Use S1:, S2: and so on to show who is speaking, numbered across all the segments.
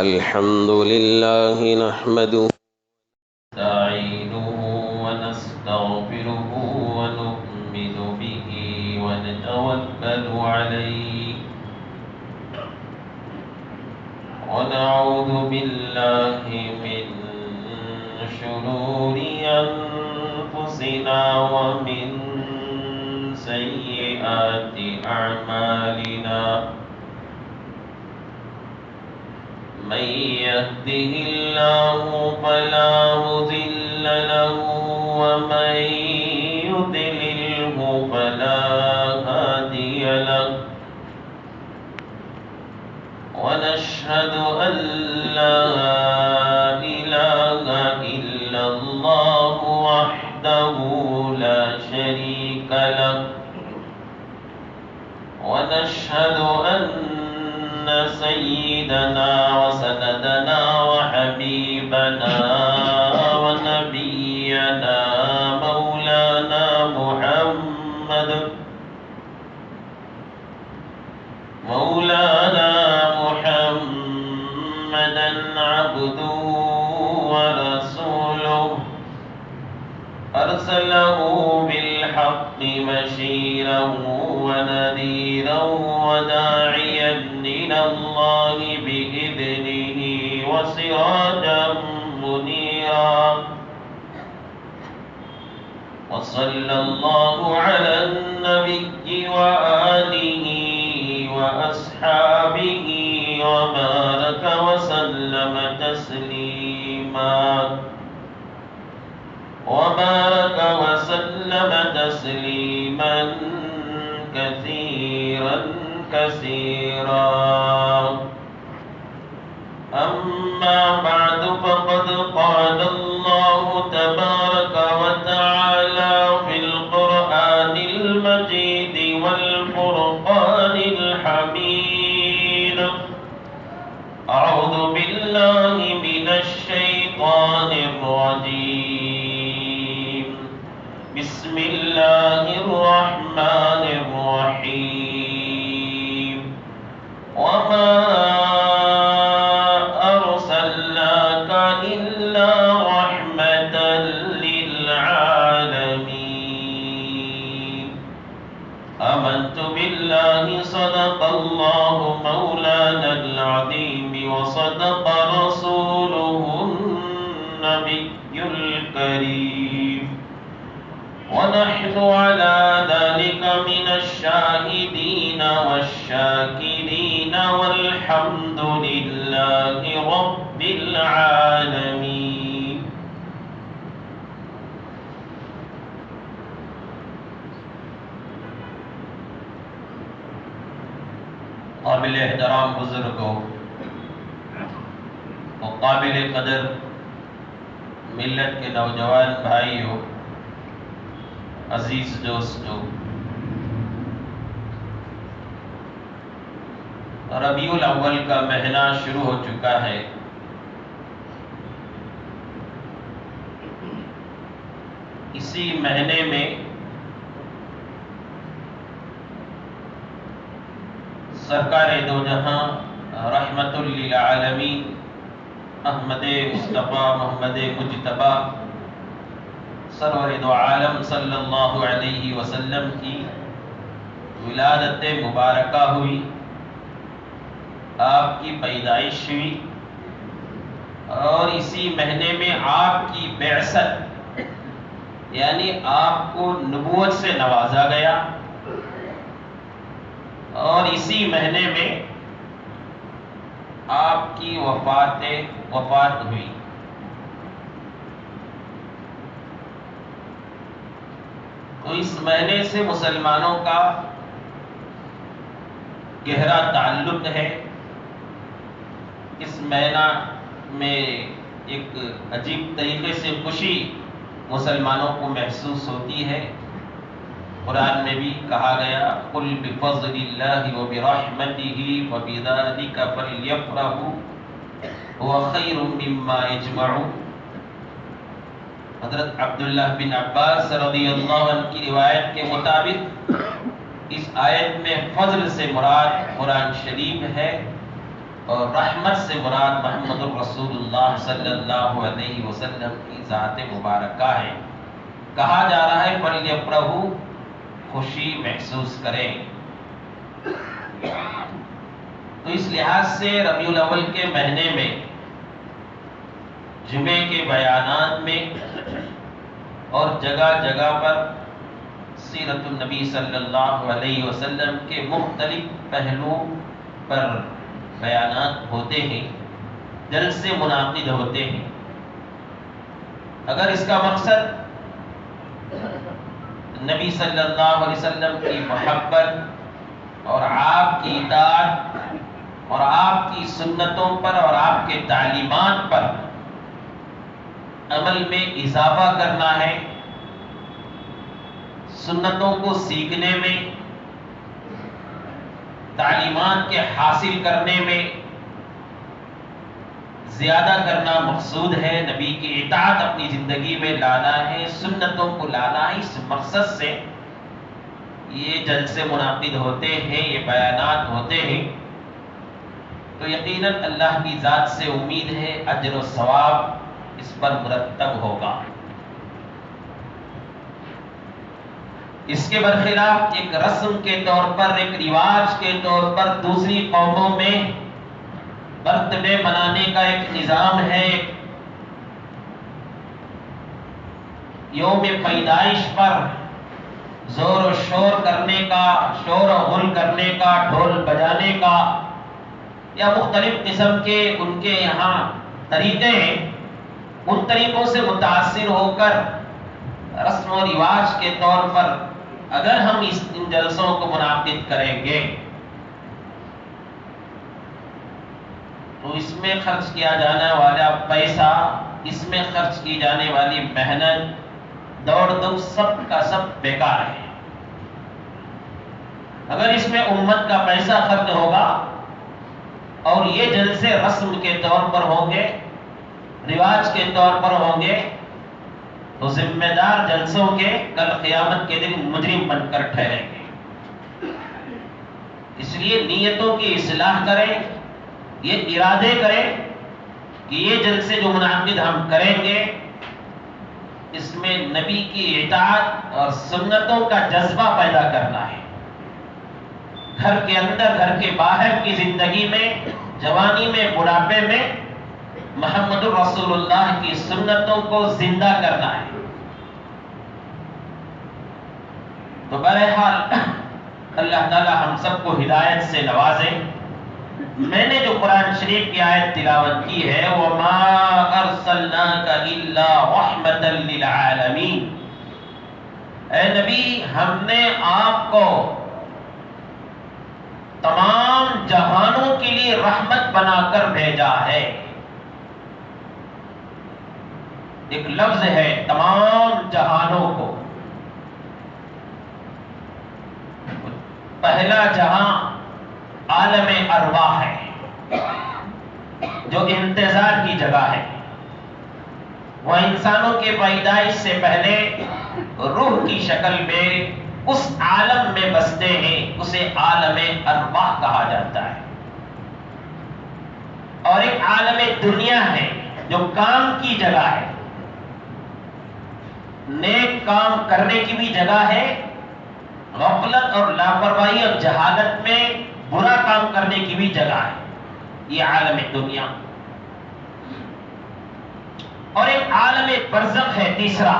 S1: الحمد لله نحمده نستعينه ونستغفره ونؤمن به ونتوكل عليه ونعوذ بالله من شرور أنفسنا ومن سيئات أعمالنا من يهده الله فلا مضل له ومن يضلله فلا هادي له ونشهد أن لا إله إلا الله وحده لا شريك له ونشهد أن سيدنا وسندنا وحبيبنا ونبينا مولانا محمدا عبده ورسوله أرسله بالحق بشيرا ونذيرا وداعيا إلى الله بإذنه وسراجا منيرا وصلى الله على النبي وآله وأصحابه وبارك وسلم تسليما كثيرا أما بعد فقد قال الله تبارك وتعالى في القرآن المجيد والفرقان الحميد أعوذ بالله من الشيطان الرجيم بسم الله الرحمن الرحيم وما أرسلناك إلا رحمة للعالمين آمنت بالله صدق الله مولانا العظيم وصدق رسوله النبي الكريم ونحن على ذلك من الشاهدين والشاكرين والحمد لله رب العالمين قابل احترام بزرگوں وقابل قدر ملت کے نوجوان بھائیوں عزیز دوستو ربیع الاول کا مہینہ شروع ہو چکا ہے اسی مہینے میں سرکار دو جہاں رحمت للعالمین احمد مصطفیٰ محمد مجتبی سرور دو عالم صلی اللہ علیہ وسلم کی ولادت مبارکہ ہوئی، آپ کی پیدائش ہوئی اور اسی مہینے میں آپ کی بعثت یعنی آپ کو نبوت سے نوازا گیا اور اسی مہینے میں آپ کی وفات ہوئی۔ تو اس مہینے سے مسلمانوں کا گہرا تعلق ہے۔ اس مہینہ میں ایک عجیب طریقے سے خوشی مسلمانوں کو محسوس ہوتی ہے۔ قرآن میں بھی کہا گیا قُلْ بِفَضْلِ اللَّهِ وَبِرَحْمَتِهِ فَبِذَلِكَ فَلْيَفْرَحُوا هُوَ خَيْرٌ مِّمَّا يَجْمَعُونَ۔ حضرت عبداللہ بن عباس رضی اللہ عنہ کی روایت کے مطابق اس آیت میں فضل سے مراد قرآن شریف ہے اور رحمت سے مراد محمد الرسول اللہ صلی اللہ علیہ وسلم کی ذات مبارکہ ہے. کہا جا رہا ہے فَلْيَفْرَحُوا، خوشی محسوس کریں. تو اس لحاظ سے ربیع الاول کے مہینے میں جمعے کے بیانات میں اور جگہ جگہ پر سیرت النبی صلی اللہ علیہ وسلم کے مختلف پہلو پر بیانات ہوتے ہیں، جلسے منعقد ہوتے ہیں. اگر اس کا مقصد نبی صلی اللہ علیہ وسلم کی محبت اور آپ کی اطاعت اور آپ کی سنتوں پر اور آپ کے تعلیمات پر عمل میں اضافہ کرنا ہے، سنتوں کو سیکھنے میں، تعلیمات کے حاصل کرنے میں زیادہ کرنا مقصود ہے، نبی کی اطاعت اپنی زندگی میں لانا ہے، سنتوں کو لانا ہے، اس مقصد سے یہ جلسے منعقد ہوتے ہیں، یہ بیانات ہوتے ہیں. تو یقیناً اللہ کی ذات سے امید ہے اجر و ثواب اس پر مرتب ہوگا. اس کے برخلاف ایک رسم کے طور پر، ایک رواج کے طور پر دوسری قوموں میں برتھ ڈے منانے کا ایک نظام ہے. یوم پیدائش پر زور و شور کرنے کا، شور و غل کرنے کا، ڈھول بجانے کا، یا مختلف قسم کے ان کے یہاں طریقے ہیں. ان طریقوں سے متاثر ہو کر رسم و رواج کے طور پر اگر ہم ان جلسوں کو منعقد کریں گے تو اس میں خرچ کیا جانے والا پیسہ، اس میں خرچ کی جانے والی محنت، دوڑ دھوپ سب کا سب بیکار ہے. اگر اس میں امت کا پیسہ خرچ ہوگا اور یہ جلسے رسم کے طور پر ہوں گے، رواج کے طور پر ہوں گے، تو ذمہ دار جلسوں کے کل قیامت کے دن مجرم بن کر ٹھہریں گے. اس لیے نیتوں کی اصلاح کریں، یہ ارادے کریں کہ یہ جلسے جو منعقد ہم کریں گے اس میں نبی کی اطاعت اور سنتوں کا جذبہ پیدا کرنا ہے. گھر کے اندر، گھر کے باہر کی زندگی میں، جوانی میں، بڑھاپے میں محمد الرسول اللہ کی سنتوں کو زندہ کرنا ہے. تو بہرحال اللہ تعالی ہم سب کو ہدایت سے نوازے. میں نے جو قرآن شریف کی آیت تلاوت کی ہے وَمَا أَرْسَلْنَاكَ إِلَّا رَحْمَةً لِلْعَالَمِينَ، اے نبی ہم نے آپ کو تمام جہانوں کے لیے رحمت بنا کر بھیجا ہے. ایک لفظ ہے تمام جہانوں کو. پہلا جہاں عالم ارواح ہے جو انتظار کی جگہ ہے. وہ انسانوں کے پیدائش سے پہلے روح کی شکل میں اس عالم میں بستے ہیں، اسے عالم ارواح کہا جاتا ہے. اور ایک عالم دنیا ہے جو کام کی جگہ ہے، نیک کام کرنے کی بھی جگہ ہے، غفلت اور لاپرواہی اور جہالت میں برا کام کرنے کی بھی جگہ ہے. یہ عالم دنیا. اور ایک عالم برزخ ہے تیسرا،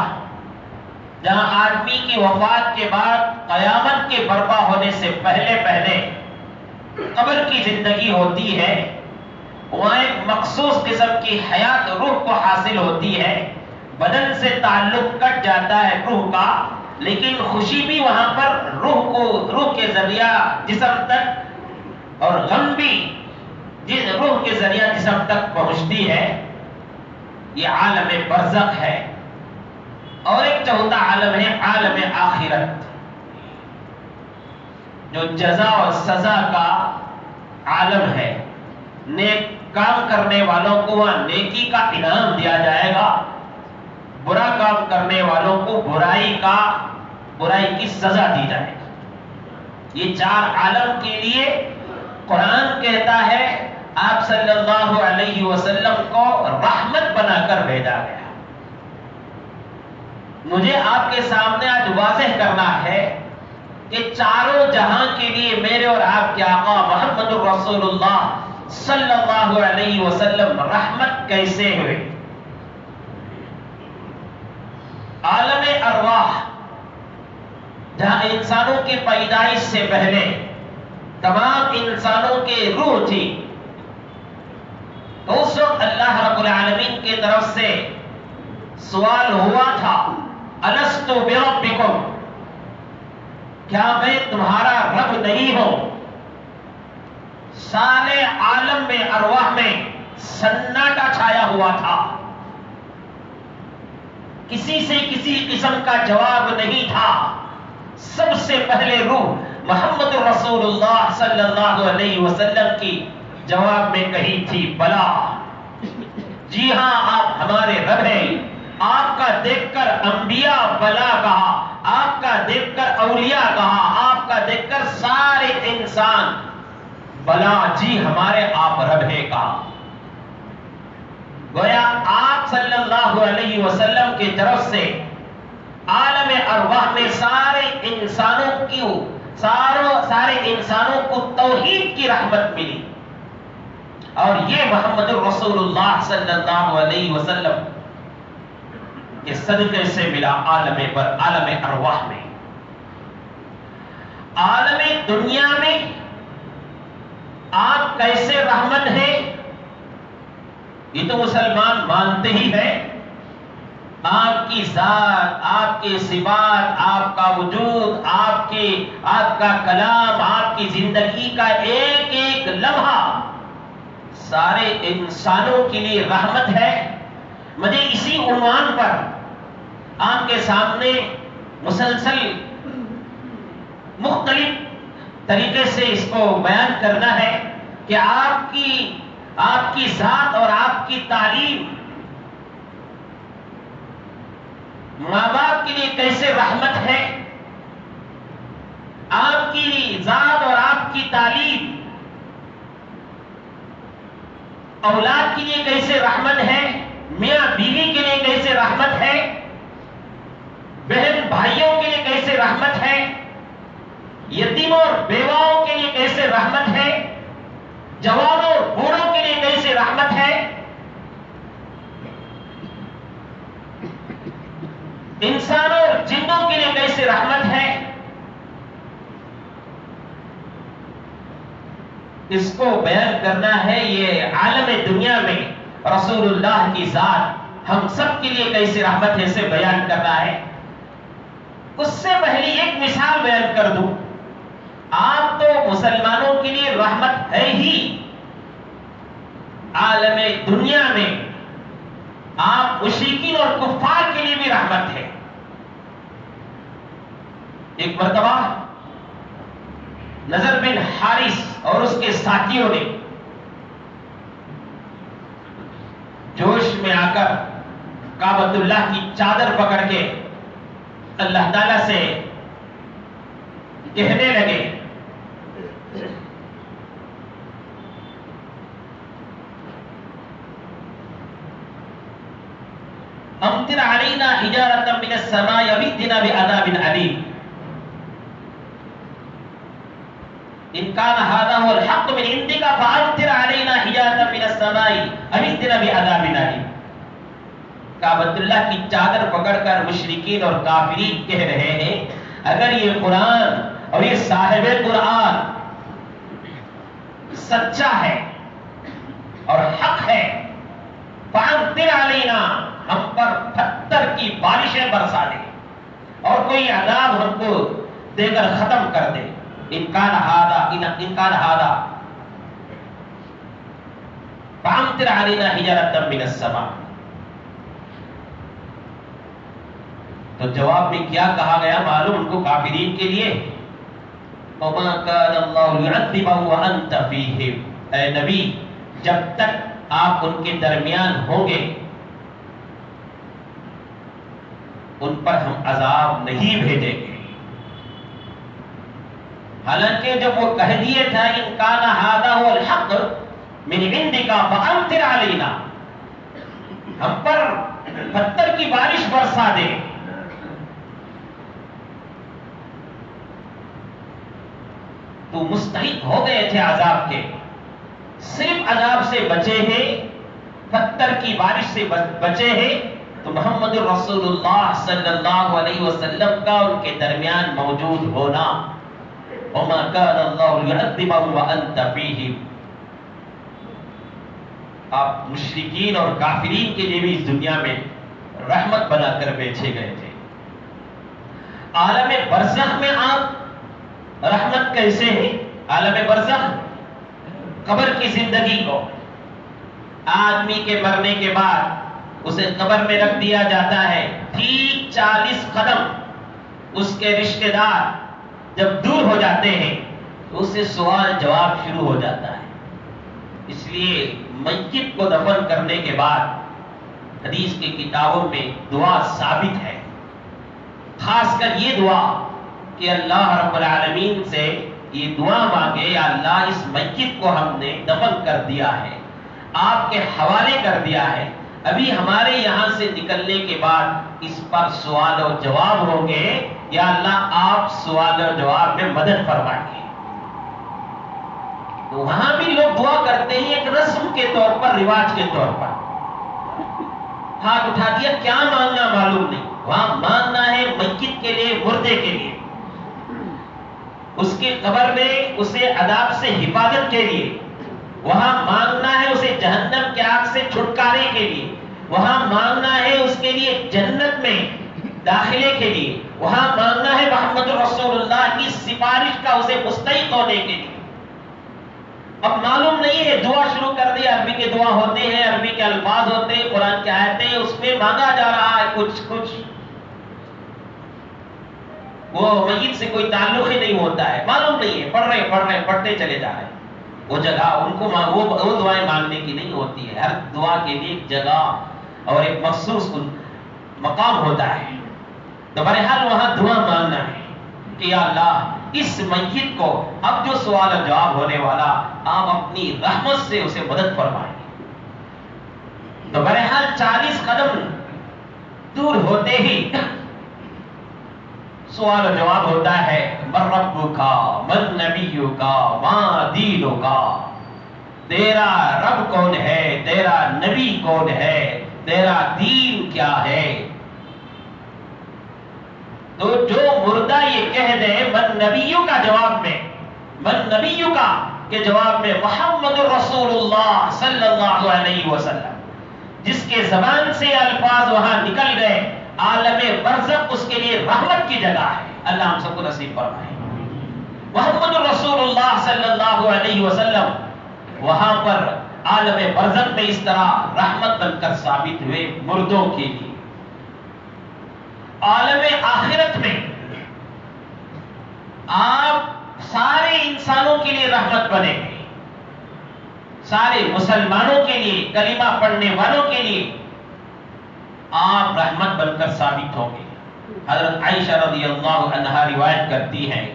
S1: جہاں آدمی کی وفات کے بعد قیامت کے برپا ہونے سے پہلے پہلے قبر کی زندگی ہوتی ہے. وہاں ایک مخصوص قسم کی حیات روح کو حاصل ہوتی ہے. بدن سے تعلق کٹ جاتا ہے روح کا، لیکن خوشی بھی وہاں پر روح کے ذریعہ جسم تک، اور غم بھی روح کے ذریعہ جسم تک پہنچتی ہے. یہ عالم برزخ ہے. اور ایک چوتھا عالم ہے عالم آخرت، جو جزا اور سزا کا عالم ہے. نیک کام کرنے والوں کو وہاں نیکی کا انعام دیا جائے گا، برا کام کرنے والوں کو برائی کی سزا دی جائے گی. یہ چار عالم کے لیے قرآن کہتا ہے آپ صلی اللہ علیہ وسلم کو رحمت بنا کر بھیجا گیا۔ مجھے آپ کے سامنے آج واضح کرنا ہے کہ چاروں جہاں کے لیے میرے اور آپ کے آقا محمد الرسول اللہ صلی اللہ علیہ وسلم رحمت کیسے ہوئے۔ عالم ارواح جہاں انسانوں کی پیدائش سے پہلے تمام انسانوں کی روح تھی، تو اس وقت اللہ رب العالمین کی طرف سے سوال ہوا تھا، الست بربکم، کیا میں تمہارا رب نہیں ہوں؟ سارے عالم میں ارواح میں سناٹا چھایا ہوا تھا، کسی سے کسی قسم کا جواب نہیں تھا۔ سب سے پہلے روح محمد رسول اللہ صلی اللہ علیہ وسلم کی جواب میں کہی تھی، بلا، جی ہاں آپ ہمارے رب ہیں۔ آپ کا دیکھ کر انبیاء بلا کہا، آپ کا دیکھ کر اولیاء کہا، آپ کا دیکھ کر سارے انسان بلا، جی ہمارے آپ رب ہیں کہا۔ گویا آپ صلی اللہ علیہ وسلم کی طرف سے عالم ارواح میں سارے انسانوں کو توحید کی رحمت ملی، اور یہ محمد رسول اللہ صلی اللہ علیہ وسلم کے صدقے سے ملا عالم ارواح میں۔ عالم دنیا میں آپ کیسے رحمت ہیں یہ تو مسلمان مانتے ہی ہیں۔ آپ کی ذات، آپ کے صفات، آپ کا وجود، آپ کا کلام، آپ کی زندگی کا ایک ایک لمحہ سارے انسانوں کے لیے رحمت ہے۔ مجھے اسی عنوان پر آپ کے سامنے مسلسل مختلف طریقے سے اس کو بیان کرنا ہے کہ آپ کی ذات اور آپ کی تعلیم ماں باپ کے لیے کیسے رحمت ہے، آپ کی ذات اور آپ کی تعلیم اولاد کے لیے کیسے رحمت ہے، میاں بیوی کے لیے کیسے رحمت ہے، بہن بھائیوں کے لیے کیسے رحمت ہے، یتیموں اور بیواؤں کے لیے کیسے رحمت ہے، جوانوں اور بوڑھوں کے لیے کیسے رحمت ہے، انسانوں اور جنوں کے لیے کیسے رحمت ہے، اس کو بیان کرنا ہے۔ یہ عالم دنیا میں رسول اللہ کی ذات ہم سب کے لیے کیسے رحمت ہے اسے بیان کرنا ہے۔ اس سے پہلے ایک مثال بیان کر دوں، آپ تو مسلمانوں کے لیے رحمت ہے ہی، عالم دنیا میں آپ مشرکین اور کفار کے لیے بھی رحمت ہے۔ ایک مرتبہ نضر بن حارث اور اس کے ساتھیوں نے جوش میں آ کر کعبۃ اللہ کی چادر پکڑ کے اللہ تعالی سے کہنے لگے، امطر علینا حجارۃ من السماء یمدنا بعذاب علیم، ان کان ھذا هو الحق من عندک فامطر علینا حجارۃ من السماء یمدنا بعذاب علیم۔ کعبۃ اللہ کی چادر پکڑ کر مشرکین اور کافرین کہہ رہے ہیں، اگر یہ قرآن اور یہ صاحب قرآن سچا ہے اور حق ہے، فامطر علینا، ہم پر پتھر کی بارشیں برسا دے اور کوئی عذاب ہم کو دے کر ختم کر دے۔ ان کان ھذا فامطر علینا حجارۃ من السماء۔ تو جواب میں کیا کہا گیا معلوم ان کو کافرین کے لیے، وما كان الله ليعذبهم وانت فيهم، اے نبی جب تک آپ ان کے درمیان ہوں گے ان پر ہم عذاب نہیں بھیجیں گے۔ حالانکہ جب وہ کہہ دیے تھا ان کان ھذا هو الحق من گا فَأَمْطِرْ عَلَيْنَا، ہم پر پتھر کی بارش برسا دے. تو مستحق ہو گئے تھے عذاب کے، صرف عذاب سے بچے ہیں، پتھر کی بارش سے بچے ہیں. تو محمد رسول اللہ صلی اللہ علیہ وسلم کا ان کے درمیان موجود ہونا، وما كان الله ليعذبهم وانت فيهم، آپ مشرکین اور کافرین کے لیے بھی اس دنیا میں رحمت بنا کر بیچے گئے تھے. عالم برزخ میں آپ رحمت کیسے ہیں؟ عالم برزخ قبر کی زندگی کو، آدمی کے مرنے کے بعد اسے قبر میں رکھ دیا جاتا ہے، ٹھیک 40 قدم اس کے رشتہ دار جب دور ہو جاتے ہیں تو اسے سوال جواب شروع ہو جاتا ہے. اس لیے میت کو دفن کرنے کے بعد حدیث کی کتابوں میں دعا ثابت ہے، خاص کر یہ دعا کہ اللہ رب العالمین سے یہ دعا مانگے، یا اللہ اس میت کو ہم نے دفن کر دیا ہے، آپ کے حوالے کر دیا ہے، ابھی ہمارے یہاں سے نکلنے کے بعد اس پر سوال و جواب ہوں گے، یا اللہ آپ سوال و جواب میں مدد فرمائیے. تو وہاں بھی لوگ دعا کرتے ہیں ایک رسم کے طور پر، رواج کے طور پر. ہاتھ اٹھا دیا، کیا مانگنا معلوم نہیں، وہاں مانگنا ہے میت کے لیے، مردے کے لیے، اس کی قبر میں اسے عذاب سے حفاظت کے لیے، وہاں مانگنا ہے اسے جہنم کے آگ سے چھٹکارے کے لیے، وہاں مانگنا ہے اس کے لیے جنت میں داخلے کے لیے، وہاں مانگنا ہے محمد رسول اللہ کی سفارش کا اسے مستحق ہونے کے لیے. اب معلوم نہیں ہے، دعا شروع کر دی، عربی کے دعا ہوتے ہیں، عربی کے الفاظ ہوتے ہیں، قرآن کی آیتیں، اس میں مانگا جا رہا ہے کچھ وہ میت سے کوئی تعلق ہی نہیں ہوتا ہے، معلوم نہیں ہے، پڑھتے چلے جا رہے ہیں. وہ جگہ ان کو وہ دعائیں مانگنے کی نہیں ہوتی ہے. ہر دعا کے لیے ایک جگہ اور ایک مخصوص مقام ہوتا ہے. تو بہرحال وہاں دعا مانگنا ہے کہ یا اللہ اس میت کو اب جو سوال و جواب ہونے والا، آپ اپنی رحمت سے اسے مدد فرمائیں. تو بہرحال 40 قدم دور ہوتے ہی سوال و جواب ہوتا ہے، من ربک، من نبیک، ما دینک، تیرا رب کون ہے، تیرا نبی کون ہے، تیرا دین کیا ہے. تو جو مردہ یہ کہہ دے من نبیوں کا جواب میں، من نبیوں کا کے جواب میں محمد رسول اللہ صلی اللہ علیہ وسلم، جس کے زبان سے الفاظ وہاں نکل گئے، عالم برزخ اس کے لیے رحمت کی جگہ ہے. اللہ ہم سب کو نصیب فرمائے. محمد رسول اللہ صلی اللہ علیہ وسلم وہاں پر عالم برزخ میں اس طرح رحمت بن کر ثابت ہوئے مردوں کے لیے. عالم آخرت میں آپ سارے انسانوں کے لیے رحمت بنے گے، سارے مسلمانوں کے لیے، کلمہ پڑھنے والوں کے لیے آپ رحمت بن کر ثابت ہوں گے. حضرت عائشہ رضی اللہ عنہا روایت کرتی ہیں،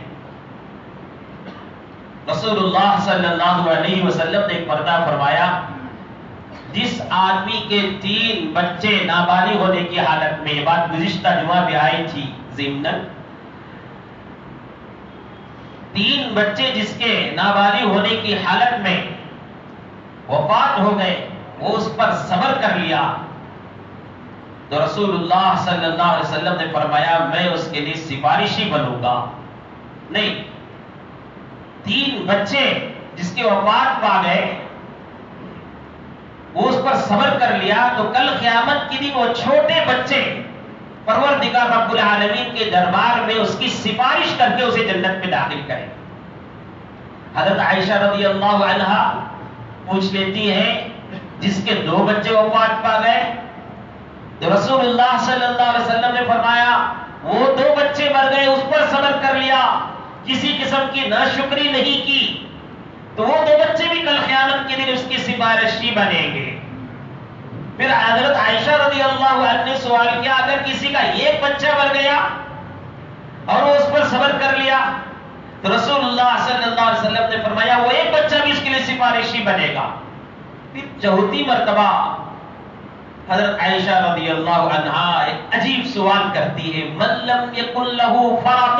S1: رسول اللہ صلی اللہ علیہ وسلم نے پردہ فرمایا، جس آدمی کے 3 بچے نابالغ ہونے کی حالت میں، یہ بات گزشتہ جمعہ بھی آئی تھی ضمناً، 3 بچے جس کے نابالغ ہونے کی حالت میں وفات ہو گئے، وہ اس پر صبر کر لیا، تو رسول اللہ صلی اللہ علیہ وسلم نے فرمایا میں اس کے لیے سفارشی بنوں گا. نہیں، 3 بچے جس کے وفات پا گئے، وہ اس پر صبر کر لیا، تو کل قیامت کے دن وہ چھوٹے بچے پروردگار رب العالمین کے دربار میں اس کی سفارش کر کے اسے جنت میں داخل کریں. حضرت عائشہ رضی اللہ عنہا پوچھ لیتی ہیں، جس کے 2 بچے وفات پا گئے، تو رسول اللہ صلی اللہ علیہ وسلم نے فرمایا وہ 2 بچے مر گئے، اس پر صبر کر لیا، کسی قسم کی ناشکری نہیں کی، تو وہ 2 بچے بھی کل قیامت کے دن اس کی سفارشی بنیں گے. پھر حضرت عائشہ رضی اللہ عنہ نے سوال کیا، اگر کسی کا 1 بچہ مر گیا اور وہ اس پر صبر کر لیا، تو رسول اللہ صلی اللہ علیہ وسلم نے فرمایا وہ 1 بچہ بھی اس کے لیے سفارشی بنے گا. پھر چوتھی مرتبہ حضرت عائشہ رضی اللہ عنہا ایک عجیب سوال کرتی ہے، من لم یکن لہ فرط،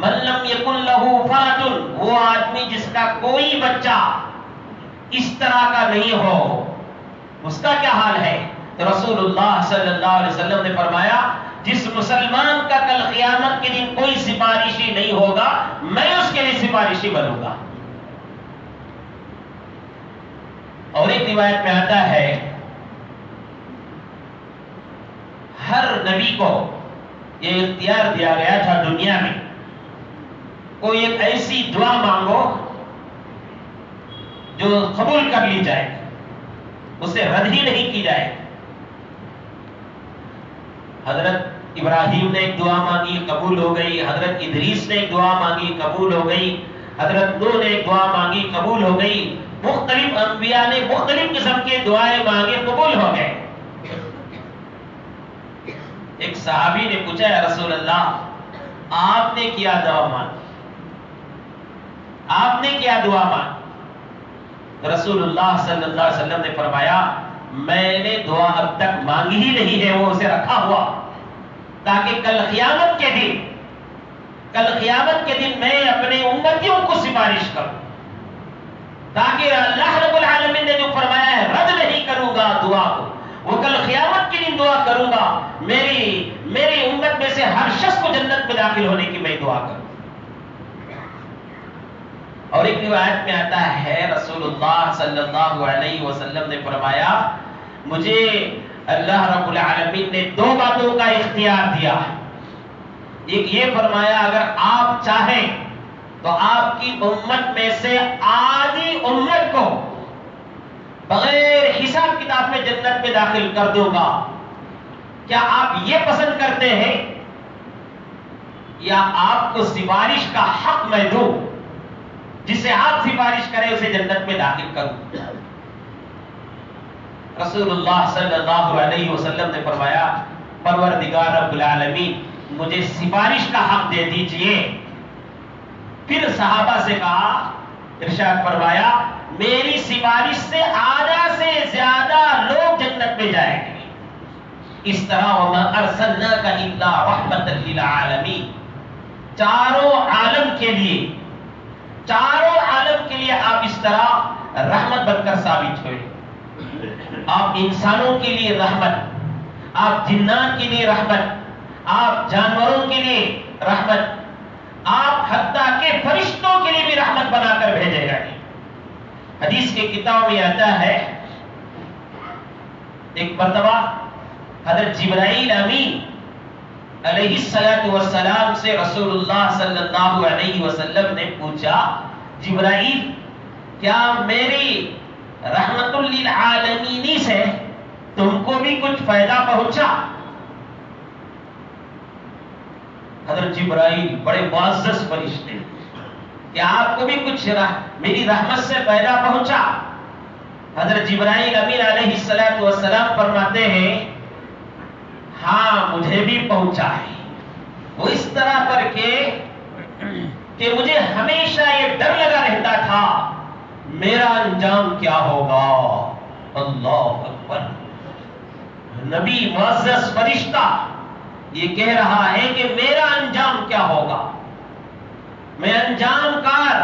S1: من لم یکن لہ فرط، وہ آدمی جس کا کوئی بچہ اس طرح کا نہیں ہو، اس کا کیا حال ہے؟ تو رسول اللہ صلی اللہ علیہ وسلم نے فرمایا، جس مسلمان کا کل قیامت کے دن کوئی سفارشی نہیں ہوگا، میں اس کے لیے سفارشی بنوں گا۔ اور ایک روایت میں آتا ہے، ہر نبی کو یہ اختیار دیا گیا تھا دنیا میں، کوئی ایک ایسی دعا مانگو جو قبول کر لی جائے، اسے رد ہی نہیں کی جائے۔ حضرت ابراہیم نے ایک دعا مانگی، قبول ہو گئی۔ حضرت ادریس نے ایک دعا مانگی، قبول ہو گئی۔ حضرت نوح نے ایک دعا مانگی، قبول ہو گئی۔ مختلف انبیاء نے مختلف قسم کے دعائیں مانگے، قبول ہو گئے۔ ایک صحابی نے پوچھا، یا رسول اللہ آپ نے کیا دعا مانگی، آپ نے کیا دعا مانگی؟ رسول اللہ صلی اللہ علیہ وسلم نے فرمایا، میں نے دعا اب تک مانگی ہی نہیں ہے، وہ اسے رکھا ہوا تاکہ کل قیامت کے دن میں اپنے امتیوں کو سفارش کروں، تاکہ اللہ رب العالمین نے جو فرمایا ہے رد نہیں کروں گا دعا کو، وہ کل قیامت کے دن دعا کروں گا، میری امت میں سے ہر شخص کو جنت میں داخل ہونے کی میں دعا کروں۔ اور ایک روایت میں آتا ہے، رسول اللہ صلی اللہ علیہ وسلم نے فرمایا، مجھے اللہ رب العالمین نے دو باتوں کا اختیار دیا۔ ایک یہ فرمایا، اگر آپ چاہیں تو آپ کی امت میں سے آدھی امت کو بغیر حساب کتاب میں جنت میں داخل کر دوں گا۔ کیا آپ یہ پسند کرتے ہیں یا آپ کو سفارش کا حق میں دوں، جسے آپ سفارش کریں اسے جنت میں داخل کروں؟ رسول اللہ صلی اللہ علیہ وسلم نے فرمایا، پروردگار رب العالمین مجھے سفارش کا حق دے دیجئے۔ پھر صحابہ سے کہا، ارشاد فرمایا، میری سفارش سے آدھا سے زیادہ لوگ جنت میں جائیں گے۔ اس طرح وما ارسلناک الا رحمۃ للعالمین، چاروں عالم کے لیے آپ اس طرح رحمت بن کر ثابت ہوئے۔ آپ انسانوں کے لیے رحمت، آپ جنات کے لیے رحمت، آپ جانوروں کے لیے رحمت، آپ حتیٰ کہ فرشتوں کے لیے بھی رحمت بنا کر بھیجے گئے۔ حدیث کے کتاب میں آتا ہے، ایک مرتبہ حضرت جبرائیل امین علیہ السلام سے رسول اللہ صلی اللہ علیہ وسلم نے پوچھا، جبرائیل کیا میری رحمت للعالمین سے تم کو بھی کچھ فائدہ پہنچا؟ حضرت جبرائیل بڑے معزز فرشتے، کیا آپ کو بھی کچھ میری رحمت سے فائدہ پہنچا؟ حضرت جبرائیل امین علیہ السلام فرماتے ہیں، ہاں مجھے بھی پہنچا ہے۔ وہ اس طرح پر کہ مجھے ہمیشہ یہ ڈر لگا رہتا تھا میرا انجام کیا ہوگا۔ اللہ اکبر، نبی معزز فرشتہ یہ کہہ رہا ہے کہ میرا انجام کیا ہوگا، میں انجام کار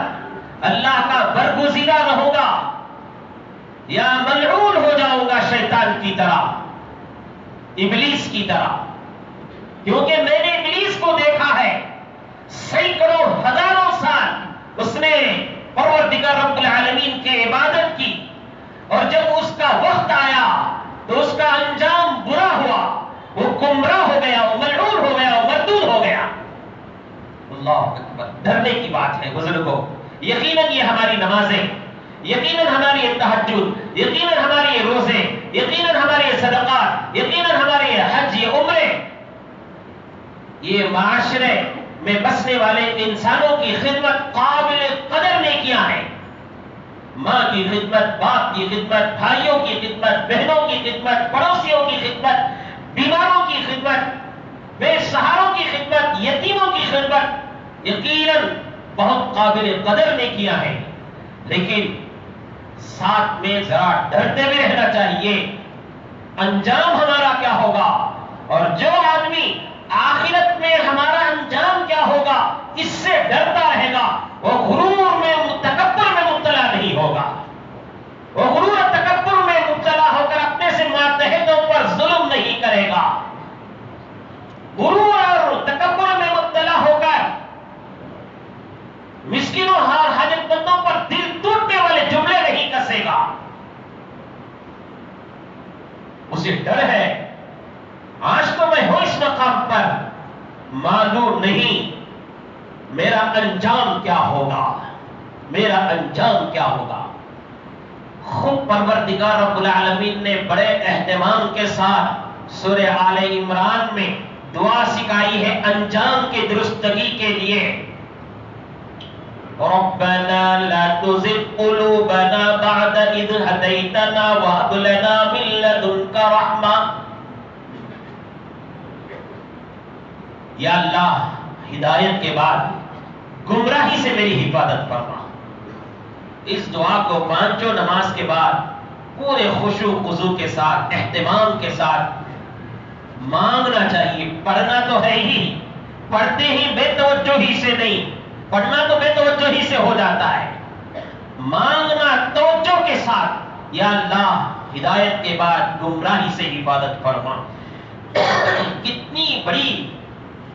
S1: اللہ کا برگزیدہ رہوں گا یا ملعون ہو جاؤں گا شیطان کی طرح، ابلیس کی طرح، کیونکہ میں نے ابلیس کو دیکھا ہے سینکڑوں ہزاروں سال اس نے پروردگار رب العالمین کی عبادت کی، اور جب اس کا وقت آیا تو اس کا انجام برا ہوا، وہ گمراہ ہو گیا، وہ ملعون ہو گیا، وہ مردود ہو گیا۔ اللہ اکبر، ڈرنے کی بات ہے بزرگوں۔ یقیناً یہ ہماری نمازیں، یقیناً ہماری یہ تہجد، یقیناً ہمارے یہ روزے، یقیناً ہمارے یہ صدقات، یقیناً ہمارے یہ حج، یہ عمرے، یہ معاشرے میں بسنے والے انسانوں کی خدمت قابل قدر نیکیاں ہیں۔ ماں کی خدمت، باپ کی خدمت، بھائیوں کی خدمت، بہنوں کی خدمت، پڑوسیوں کی خدمت، بیماروں کی خدمت، بے سہاروں کی خدمت، یتیموں کی خدمت، یقیناً بہت قابل قدر نیکیاں ہیں۔ لیکن ساتھ میں ذرا ڈرتے بھی رہنا چاہیے انجام ہمارا کیا ہوگا، اور جو آدمی آخرت میں ہمارا انجام کیا ہوگا اس سے ڈرتا رہے گا، وہ غرور میں تکبر میں مبتلا نہیں ہوگا، وہ غرور اور تکبر میں مبتلا ہو کر اپنے سے ماتحتوں پر ظلم نہیں کرے گا، غرور اور تکبر میں مبتلا ہو کر مسکینوں اور حاجت مندوں پر دل ٹوٹنے والے جملے نہیں کسے گا۔ اسے ڈر ہے آج تو میں ہوں اس مقام پر، معلوم نہیں میرا انجام کیا ہوگا، میرا انجام کیا ہوگا۔ خود پروردگار رب العالمین نے بڑے اہتمام کے ساتھ سورہ آل عمران میں دعا سکھائی ہے انجام کی درستگی کے لیے۔ ربنا لا تزغ قلوبنا بعد إذ هديتنا وهب لنا من لدنك رحمة۔ یا اللہ ہدایت کے بعد گمراہی سے میری حفاظت فرما۔ اس دعا کو پانچوں نماز کے بعد پورے خشوع خضوع کے ساتھ اہتمام کے ساتھ مانگنا چاہیے۔ پڑھنا تو ہے ہی، پڑھتے ہی بے توجہی سے نہیں، پڑھنا تو بے توجہی سے ہو جاتا ہے، مانگنا توجہ کے ساتھ یا اللہ ہدایت کے بعد گمراہی سے حفاظت فرما۔ کتنی بڑی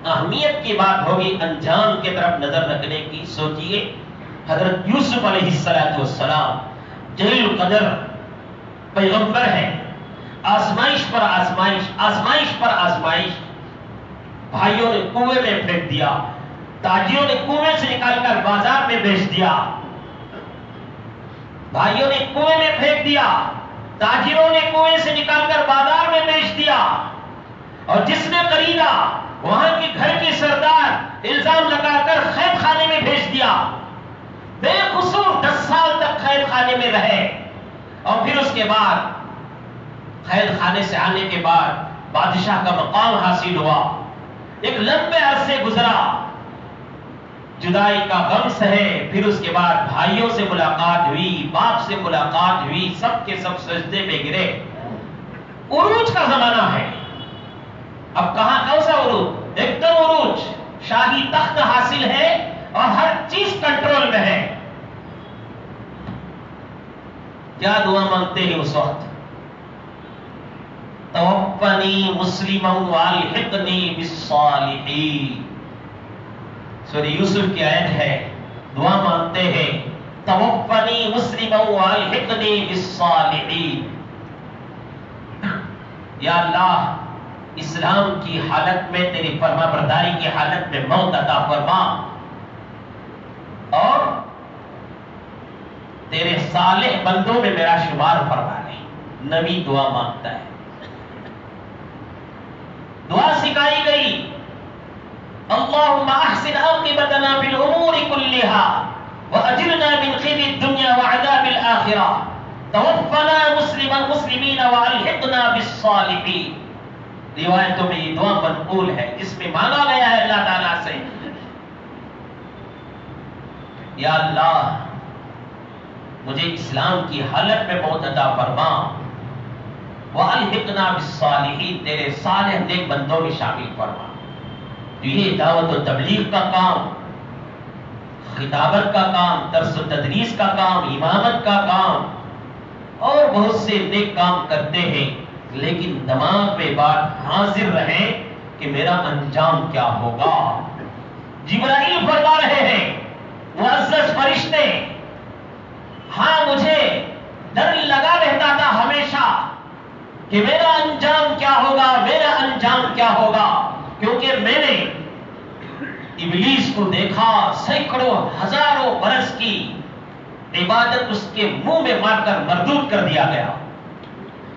S1: اہمیت کی بات ہوگی انجام کی طرف نظر رکھنے کی۔ سوچئے حضرت یوسف علیہ السلام جلیل القدر پیغمبر ہے، آزمائش پر آزمائش، آزمائش پر آزمائش، بھائیوں نے کنویں میں پھینک دیا، تاجروں نے کنویں سے نکال کر بازار میں بیچ دیا، بھائیوں نے کنویں میں پھینک دیا، تاجروں نے کنویں سے نکال کر بازار میں بیچ دیا، اور جس نے خریدا وہاں کے گھر کے سردار الزام لگا کر قید خانے میں بھیج دیا، بے قصور 10 سال تک قید خانے میں رہے، اور پھر اس کے بعد قید خانے سے آنے کے بعد بادشاہ کا مقام حاصل ہوا، ایک لمبے عرصے گزرا، جدائی کا غم سہے، پھر اس کے بعد بھائیوں سے ملاقات ہوئی، باپ سے ملاقات ہوئی، سب کے سب سجدے میں گرے۔ عروج کا زمانہ ہے، اب کہاں کون سا عروج؟ ایک دم عروج، شاہی تخت حاصل ہے اور ہر چیز کنٹرول میں ہے۔ کیا دعا مانگتے ہیں اس وقت؟ توفنی مسلما والحقنی بالصالحین۔ سورہ یوسف کی آیت ہے، دعا مانگتے ہیں توفنی مسلما والحقنی بالصالحین۔ یا اللہ اسلام کی حالت میں تیری فرما برداری کی حالت میں موت عطا فرما، اور تیرے صالح بندوں میں میرا شمار فرما لے۔ نبی دعا مانگتا ہے، دعا سکھائی گئی اللہم احسن عاقبتنا فی الامور کلہا واجرنا من خزی الدنیا وعذاب الاخرہ توفنا مسلمین والحقنا بالصالحین۔ روایتوں میں یہ دعا منقول ہے، اس میں مانگا گیا ہے اللہ تعالیٰ سے، یا اللہ مجھے اسلام کی حالت میں موت عطا فرما، وَأَلْحِقْنَا بِالصَّالِحِينَ، تیرے صالح نیک بندوں میں شامل فرما۔ تو یہ دعوت و تبلیغ کا کام، خطابت کا کام، درس و تدریس کا کام، امامت کا کام، اور بہت سے نیک کام کرتے ہیں، لیکن دماغ میں بات حاضر رہے کہ میرا انجام کیا ہوگا۔ جبرائیل فرما رہے ہیں، معزز فرشتے، ہاں مجھے ڈر لگا رہتا تھا ہمیشہ کہ میرا انجام کیا ہوگا، میرا انجام کیا ہوگا، کیونکہ میں نے ابلیس کو دیکھا، سینکڑوں ہزاروں برس کی عبادت اس کے منہ میں مار کر مردود کر دیا گیا،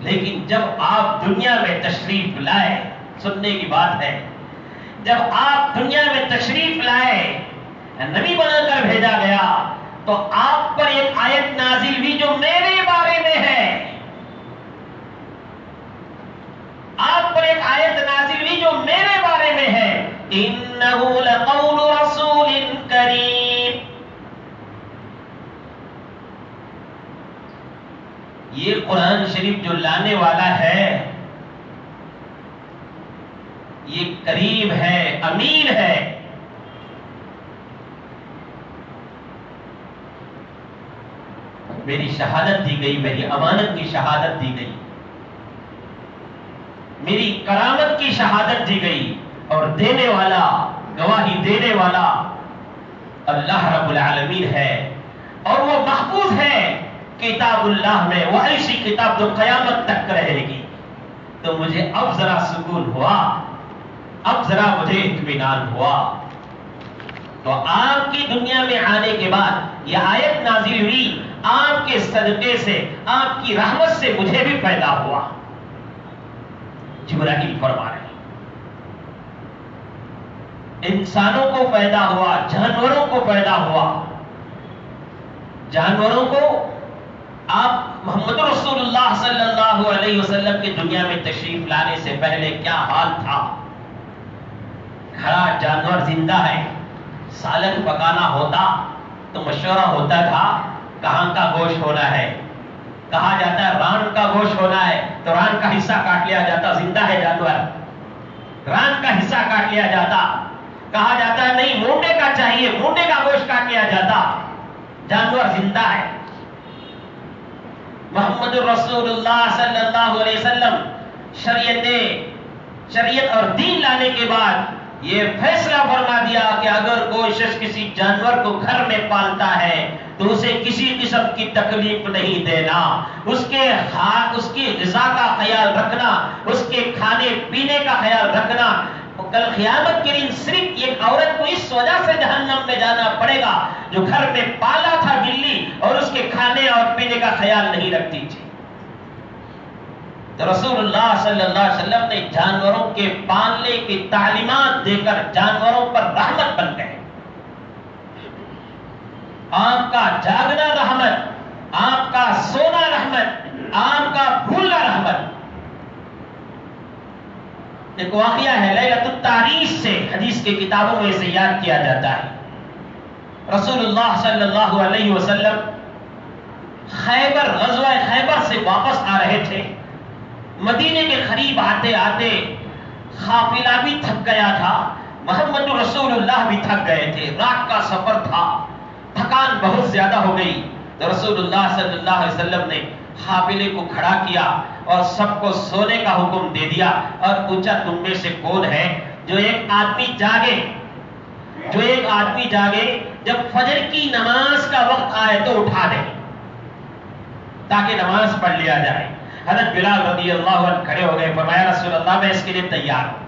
S1: لیکن جب آپ دنیا میں تشریف لائے، سننے کی بات ہے، جب آپ دنیا میں تشریف لائے، نبی بنا کر بھیجا گیا، تو آپ پر ایک آیت نازل ہوئی جو میرے بارے میں ہے، آپ پر ایک آیت نازل ہوئی جو میرے بارے میں ہے، انہ لقول رسول کریم۔ یہ قرآن شریف جو لانے والا ہے یہ قریب ہے، امین ہے. میری شہادت دی گئی، میری امانت کی شہادت دی گئی، میری کرامت کی شہادت دی گئی، اور دینے والا، گواہی دینے والا اللہ رب العالمین ہے. اور وہ محفوظ ہے کتاب اللہ میں، وہ ایسی کتاب جو قیامت تک رہے گی. تو مجھے اب ذرا سکون ہوا، اب ذرا مجھے اطمینان ہوا. تو آپ کی دنیا میں آنے کے بعد یہ آیت نازل ہوئی، آپ کے صدقے سے، آپ کی رحمت سے مجھے بھی پیدا ہوا. جبرائیل فرما رہے ہیں انسانوں کو پیدا ہوا، جانوروں کو پیدا ہوا. جانوروں کو آپ محمد رسول اللہ صلی اللہ علیہ وسلم کی دنیا میں تشریف لانے سے پہلے کیا حال تھا؟ کھڑا جانور زندہ ہے، سالن پکانا ہوتا تو مشورہ ہوتا تھا کہاں کا گوشت ہونا ہے. کہا جاتا ہے ران کا گوشت ہونا ہے تو ران کا حصہ کاٹ لیا جاتا، زندہ ہے جانور، ران کا حصہ کاٹ لیا جاتا. کہا جاتا ہے نہیں مونڈے کا چاہیے، مونڈے کا گوشت کاٹ لیا جاتا، جانور زندہ ہے. محمد رسول اللہ صلی اللہ علیہ وسلم شریعت اور دین لانے کے بعد یہ فیصلہ فرما دیا کہ اگر کوئی شخص کسی جانور کو گھر میں پالتا ہے تو اسے کسی قسم کی تکلیف نہیں دینا، اس کی غذا کا خیال رکھنا، اس کے کھانے پینے کا خیال رکھنا. کل قیامت کے دن صرف ایک عورت کو اس وجہ سے جہنم میں جانا پڑے گا جو گھر میں پالا تھا بلی اور اس کے کھانے اور پینے کا خیال نہیں رکھتی تھی. تو رسول اللہ صلی اللہ علیہ وسلم نے جانوروں کے پالنے کی تعلیمات دے کر جانوروں پر رحمت بن گئے. آپ کا جاگنا رحمت، آپ کا سونا رحمت، آپ کا بھولنا رحمت. ایک واقعہ ہے لیلۃ التعریس سے حدیث کی کتابوں میں سے یاد کیا جاتا ہے. رسول اللہ صلی اللہ علیہ وسلم غزوہ خیبر سے واپس آ رہے تھے. مدینے کے قریب آتے آتے قافلہ بھی تھک گیا تھا، محمد رسول اللہ بھی تھک گئے تھے، رات کا سفر تھا، تھکان بہت زیادہ ہو گئی. تو رسول اللہ صلی اللہ علیہ وسلم نے قافلے کو کھڑا کیا اور سب کو سونے کا حکم دے دیا اور پوچھا تم میں سے کون ہے جو ایک آدمی جاگے جب فجر کی نماز کا وقت آئے تو اٹھا دے تاکہ نماز پڑھ لیا جائے. حضرت بلال رضی اللہ عنہ کھڑے ہو گئے، فرمایا رسول اللہ میں اس کے لیے تیار ہوں.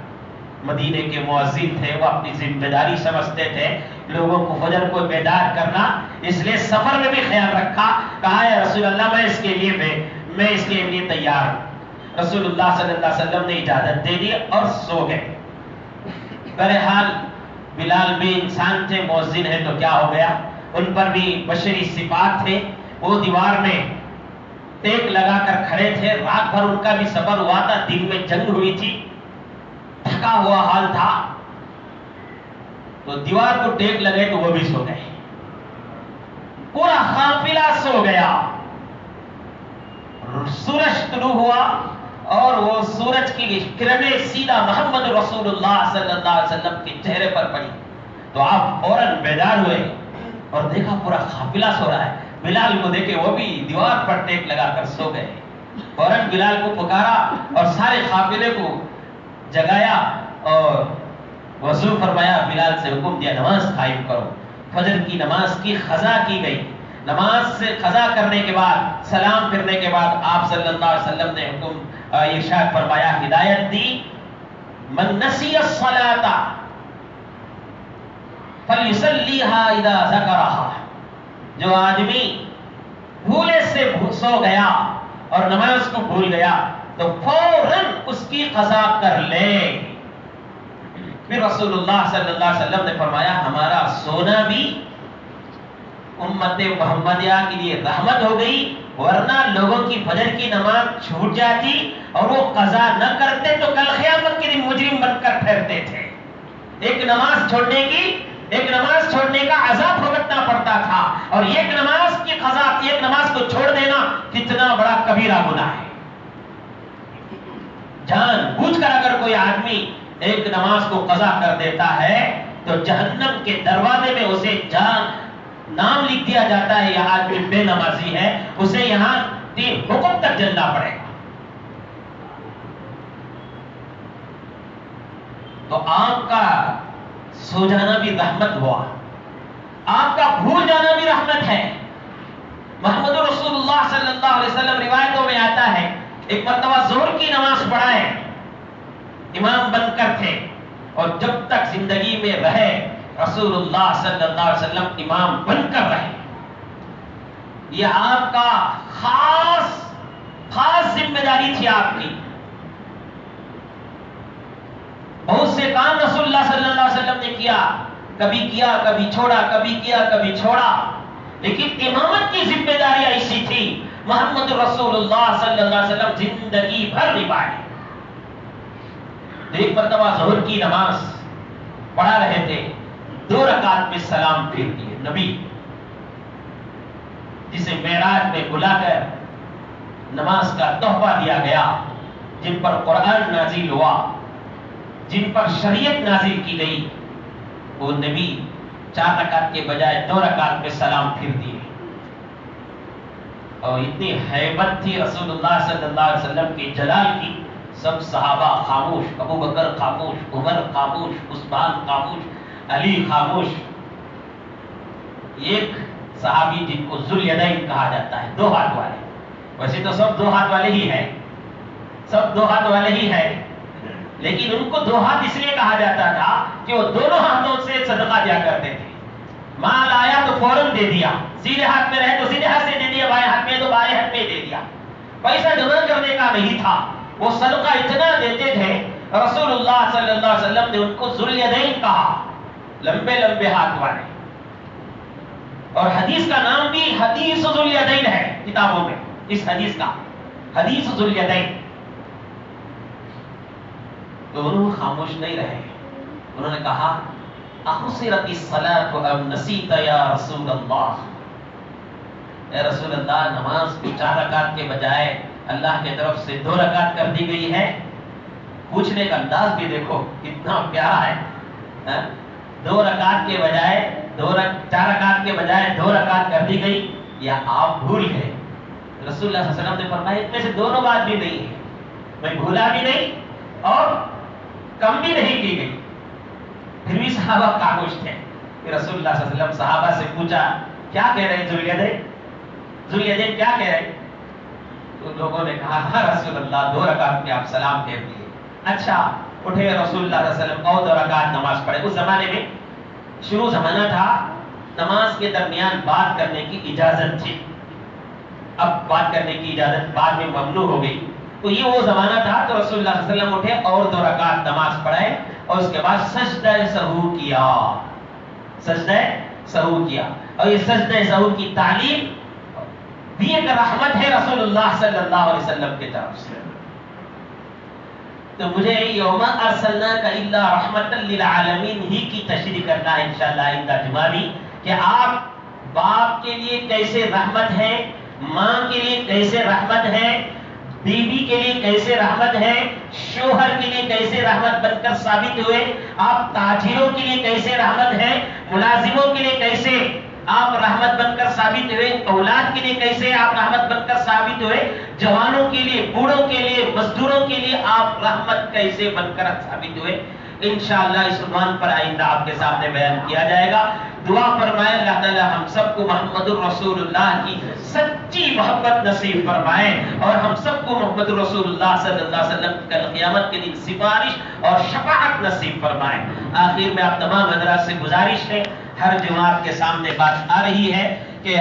S1: مدینے کے مؤذن تھے، وہ اپنی ذمہ داری سمجھتے تھے لوگوں کو فجر کو بیدار کرنا، اس لیے سفر میں بھی خیال رکھا. کہا ہے رسول اللہ میں اس کے لیے تیار ہوں. رسول اللہ صلی اللہ علیہ وسلم نے اجازت دے دی اور سو گئے. بہرحال بلال بھی انسان تھے، مؤذن ہے تو کیا ہو گیا، ان پر بھی بشری صفات تھے. وہ دیوار میں ٹیک لگا کر کھڑے تھے، رات بھر ان کا بھی سفر ہوا تھا، دن میں جنگ ہوئی تھی، تھکا ہوا حال تھا. تو دیوار کو ٹیک لگے تو وہ بھی سو گئے، پورا قافلہ سو گیا. سورج طلوع ہوا اور وہ سورج کی کرنیں سیدھا محمد رسول اللہ صلی اللہ علیہ وسلم کے چہرے پر پڑی. تو آپ فوراً بیدار ہوئے اور دیکھا پورا قافلہ سو رہا ہے. بلال کو دیکھے وہ بھی دیوار پر ٹیک لگا کر سو گئے. فوراً بلال کو پکارا اور سارے قافلے کو جگایا اور وضو فرمایا. بلال سے حکم دیا نماز قائم کرو. فجر کی نماز کی قضا کی گئی. نماز سے قضا کرنے کے بعد سلام پھرنے کے بعد آپ صلی اللہ علیہ وسلم نے حکم ارشاد فرمایا، ہدایت دی، من نسی الصلاۃ فلیصلیھا اذا ذکرھا. جو آدمی بھولے سے سو گیا اور نماز کو بھول گیا تو فوراً اس کی قضا کر لے. پھر رسول اللہ صلی اللہ علیہ وسلم نے فرمایا ہمارا سونا بھی امت محمدیہ کے لیے رحمت ہو گئی، ورنہ لوگوں کی فجر کی نماز چھوٹ جاتی اور وہ قضا نہ کرتے تو کل قیامت کے دن مجرم بن کر پھرتے تھے. ایک نماز چھوڑنے کا عذاب بھگتنا پڑتا تھا، اور ایک نماز کی قضا، ایک نماز کو چھوڑ دینا کتنا بڑا کبیرہ گناہ ہے. جان بوجھ کر اگر کوئی آدمی ایک نماز کو قضا کر دیتا ہے تو جہنم کے دروازے میں اسے جان نام لکھ دیا جاتا ہے یہ آدمی بے نمازی ہے, اسے یہاں 3 حکم تک جلنا پڑے گا. تو آپ کا سو جانا بھی رحمت ہوا, آپ کا بھول جانا بھی رحمت ہے. محمد رسول اللہ صلی اللہ علیہ وسلم روایتوں میں آتا ہے ایک مرتبہ ظہر کی نماز پڑھائے, امام بن کر تھے, اور جب تک زندگی میں رہے رسول اللہ صلی اللہ علیہ وسلم امام بن کر رہے. یہ آپ کا خاص ذمہ داری تھی آپ کی. بہت سے کام رسول اللہ صلی اللہ علیہ وسلم نے کیا کبھی چھوڑا, کبھی کیا کبھی چھوڑا, لیکن امامت کی ذمہ داری ایسی تھی محمد رسول اللہ صلی اللہ علیہ وسلم زندگی بھر نبھائے. ایک مرتبہ ظہر کی نماز پڑھا رہے تھے, 2 رکعت میں سلام پھیر دیے. نبی جسے معراج میں بلا کر نماز کا تحفہ دیا گیا, جن پر قرآن نازل ہوا, جن پر شریعت نازل کی گئی, وہ نبی 4 رکعت کے بجائے 2 رکعت میں سلام پھیر دیے. اور اتنی ہیبت تھی رسول اللہ صلی اللہ علیہ وسلم کے جلال کی, سب صحابہ خاموش, ابو بکر خاموش, عمر خاموش, عثمان خاموش, علی خاموش. ایک صحابی جن کو ذوالیدین کہا جاتا ہے, 2 ہاتھ والے, ویسے تو سب 2 ہاتھ والے ہی ہیں, سب 2 ہاتھ والے ہی ہیں, لیکن ان کو 2 ہاتھ اس لیے کہا جاتا تھا کہ وہ دونوں ہاتھوں سے صدقہ دیا کرتے تھے. مال آیا تو فوراً دے دیا, سیدھے ہاتھ میں رہے تو سیدھے ہاتھ سے دے دیا, بائیں ہاتھ میں تو بائیں ہاتھ میں دے دیا. پیسہ جمع کرنے کا نہیں تھا, وہ صدقہ اتنا دیتے تھے. رسول اللہ صلی اللہ علیہ وسلم نے ان کو ذوالیدین کہا, لمبے لمبے ہاتھ والے. اور حدیث کا نام بھی حدیث ذوالیدین ہے کتابوں میں, اس حدیث کا حدیث ذوالیدین. تو انہوں خاموش نہیں رہے, انہوں نے کہا اخسرت الصلاۃ ام نسیت یا رسول اللہ. اے رسول اللہ, نماز کو 4 رکعت کے بجائے اللہ کی طرف سے 2 رکعت کر دی گئی ہے. پوچھنے کا انداز بھی دیکھو کتنا پیارا ہے. 2 رکعت کے بجائے 4 رکعت کے بجائے 2 رکعت کر دی گئی, یا آپ بھول گئے؟ رسول اللہ صلی اللہ علیہ وسلم نے فرمایا ان میں سے دونوں بات بھی نہیں ہے, میں بھولا بھی نہیں اور کم بھی نہیں کی گئی. پھر بھی صحابہ خاموش تھے. رسول اللہ صلی اللہ علیہ وسلم صحابہ سے پوچھا کیا کہہ رہے ہیں ذوالیدین کیا کہہ رہے؟ تو لوگوں نے کہا ہاں رسول اللہ 2 رکعت میں آپ سلام پھیر دیے. اچھا اٹھے رسول اللہ صلی اللہ علیہ وسلم اور 2 رکعت نماز پڑھے. اس زمانے میں شروع زمانہ تھا, نماز کے درمیان بات کرنے کی اجازت تھی. اب بات کرنے کی اجازت بعد میں ممنوع ہو گئی. تو یہ وہ زمانہ تھا. تو رسول اللہ صلی اللہ علیہ وسلم اٹھے اور 2 رکعت نماز پڑھائے, اور اس کے بعد سجدہ سہو کیا. سجدہ سہو کیا, اور یہ سجدہ سہو کی تعلیم بھی ایک رحمت ہے رسول اللہ صلی اللہ علیہ وسلم کی طرف سے. تو مجھے یوم ارسلناک الا رحمتا للعالمین ہی کی تشریح کرنا ہے انشاءاللہ آئندہ جمعہ, کہ آپ باپ کے لیے کیسے رحمت ہے, ماں کے لیے کیسے رحمت ہے, بیوی کے لیے کیسے رحمت ہے, شوہر کے لیے کیسے رحمت بن کر ثابت ہوئے, آپ تاجروں کے لیے کیسے رحمت ہے, ملازموں کے لیے کیسے آپ رحمت بن کر ثابت ہوئے, اولاد کے لیے کیسے آپ رحمت بن کر ثابت ہوئے, جوانوں کے لیے, بوڑھوں کے لیے, مزدوروں کے لیے آپ رحمت کیسے بن کر ثابت ہوئے. انشاءاللہ اس عنوان پر آئندہ آپ کے سامنے بیان کیا جائے گا. دعا فرمائے اللہ تعالیٰ ہم سب کو محمد الرسول اللہ کی سچی محبت نصیب فرمائے, اور ہم سب کو محمد الرسول اللہ صلی اللہ علیہ وسلم کی کل قیامت کے دن سفارش اور شفاعت نصیب فرمائے. آخر میں آپ تمام حضرات سے گزارش ہے, ہر جماعت کے سامنے بات آ رہی ہے کہ